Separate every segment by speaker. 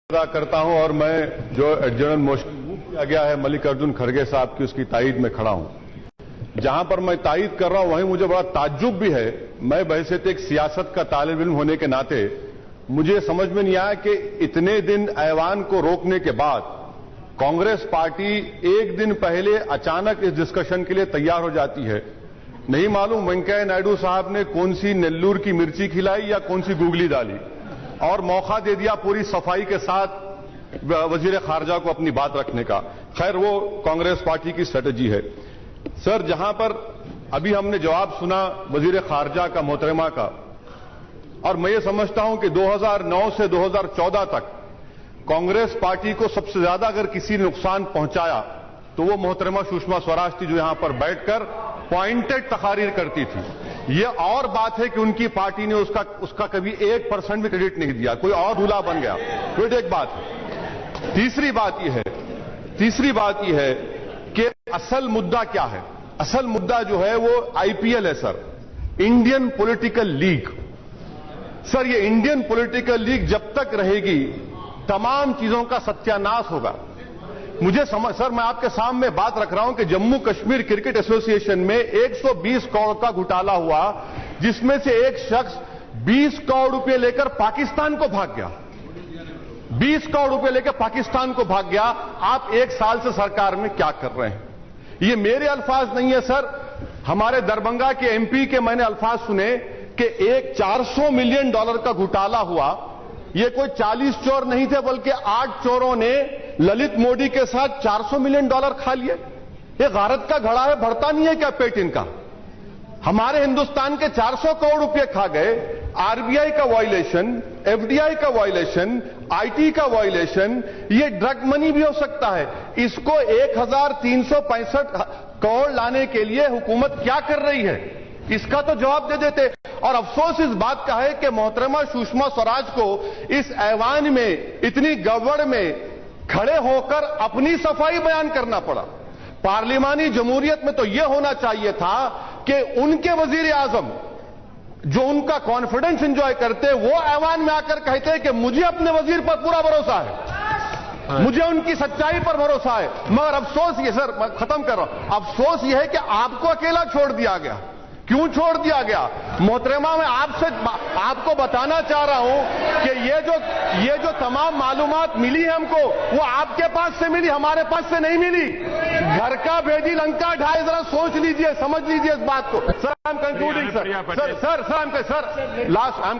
Speaker 1: अदा करता हूं और मैं जो एडजर्नल मोशन मूव किया गया है मल्लिकार्जुन खड़गे साहब की, उसकी तायीद में खड़ा हूं। जहां पर मैं तायीद कर रहा हूं वहीं मुझे बड़ा ताज्जुब भी है। मैं बहैसियत एक सियासत का तालिब इल्म होने के नाते मुझे समझ में नहीं आया कि इतने दिन ऐवान को रोकने के बाद कांग्रेस पार्टी एक दिन पहले अचानक इस डिस्कशन के लिए तैयार हो जाती है। नहीं मालूम वेंकैया नायडू साहब ने कौन सी नेल्लूर की मिर्ची खिलाई या कौन सी गूगली डाली और मौका दे दिया पूरी सफाई के साथ वजीर खारजा को अपनी बात रखने का। खैर, वो कांग्रेस पार्टी की स्ट्रेटजी है। सर, जहां पर अभी हमने जवाब सुना वजीर खारजा का, मोहतरमा का, और मैं ये समझता हूं कि 2009 से 2014 तक कांग्रेस पार्टी को सबसे ज्यादा अगर किसी ने नुकसान पहुंचाया तो वो मोहतरमा सुषमा स्वराज थी, जो यहां पर बैठकर पॉइंटेड तकारीर करती थी। ये और बात है कि उनकी पार्टी ने उसका कभी 1% भी क्रेडिट नहीं दिया, कोई और दूल्हा बन गया। फिर एक बात है। तीसरी बात यह है कि असल मुद्दा क्या है। असल मुद्दा जो है वो आईपीएल है sir, Indian political league. Sir, ये इंडियन पॉलिटिकल लीग जब तक रहेगी तमाम चीजों का सत्यानाश होगा। सर, मैं आपके सामने बात रख रहा हूं कि जम्मू कश्मीर क्रिकेट एसोसिएशन में 120 करोड़ का घोटाला हुआ, जिसमें से एक शख्स 20 करोड़ रुपए लेकर पाकिस्तान को भाग गया। 20 करोड़ रुपए लेकर पाकिस्तान को भाग गया। आप एक साल से सरकार में क्या कर रहे हैं? ये मेरे अल्फाज नहीं है सर, हमारे दरभंगा के एमपी के मैंने अल्फाज सुने कि एक $400 मिलियन का घोटाला हुआ। ये कोई 40 चोर नहीं थे, बल्कि 8 चोरों ने ललित मोदी के साथ $400 मिलियन खा लिए। ये गारत का घड़ा है, भरता नहीं है क्या पेट इनका? हमारे हिंदुस्तान के 400 करोड़ रुपए खा गए। आरबीआई का वायलेशन, एफडीआई का वायलेशन, आईटी का वायलेशन, ये ड्रग मनी भी हो सकता है। इसको 1365 करोड़ लाने के लिए हुकूमत क्या कर रही है, इसका तो जवाब दे देते। और अफसोस इस बात का है कि मोहतरमा सुषमा स्वराज को इस ऐवान में इतनी गड़बड़ में खड़े होकर अपनी सफाई बयान करना पड़ा। पार्लिमानी जमहूरियत में तो यह होना चाहिए था कि उनके वजीर आजम जो उनका कॉन्फिडेंस एंजॉय करते, वो ऐवान में आकर कहते कि मुझे अपने वजीर पर पूरा भरोसा है, मुझे उनकी सच्चाई पर भरोसा है। मगर अफसोस ये, सर मैं खत्म कर रहा हूं, अफसोस यह है कि आपको अकेला छोड़ दिया गया। क्यों छोड़ दिया गया? मोहतरमा, मैं आपको बताना चाह रहा हूं कि ये जो तमाम मालूमात मिली है हमको, वो आपके पास से मिली, हमारे पास से नहीं मिली। घर का भेदी लंका ढाई, जरा सोच लीजिए, समझ लीजिए इस बात को। Sir, I am concluding sir, last I am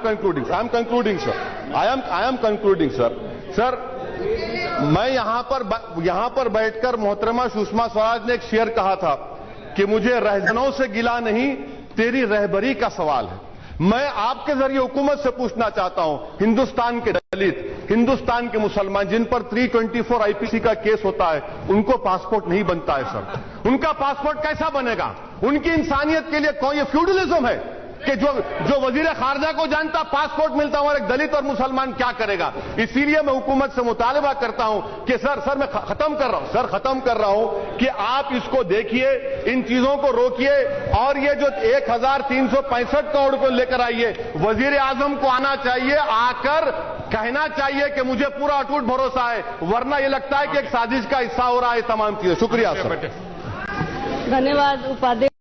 Speaker 1: concluding sir. मैं यहां पर बैठकर मोहतरमा सुषमा स्वराज ने एक शेर कहा था कि मुझे रहजनों से गिला नहीं, तेरी रहबरी का सवाल है। मैं आपके जरिए हुकूमत से पूछना चाहता हूं, हिंदुस्तान के दलित, हिंदुस्तान के मुसलमान जिन पर 324 आईपीसी का केस होता है, उनको पासपोर्ट नहीं बनता है सर। उनका पासपोर्ट कैसा बनेगा? उनकी इंसानियत के लिए कौन? ये फ्यूडलिज्म है कि जो वजीर खारजा को जानता पासपोर्ट मिलता और एक दलित और मुसलमान क्या करेगा? इसीलिए मैं हुकूमत से मुतालबा करता हूं कि सर मैं खत्म कर रहा हूं कि आप इसको देखिए, इन चीजों को रोकिए, और ये जो 1365 करोड़ रुपए लेकर आइए, वजीर आजम को आना चाहिए, आकर कहना चाहिए कि मुझे पूरा अटूट भरोसा है, वरना यह लगता है कि एक साजिश का हिस्सा हो रहा है तमाम चीजें। शुक्रिया सर।
Speaker 2: धन्यवाद उपाध्यक्ष।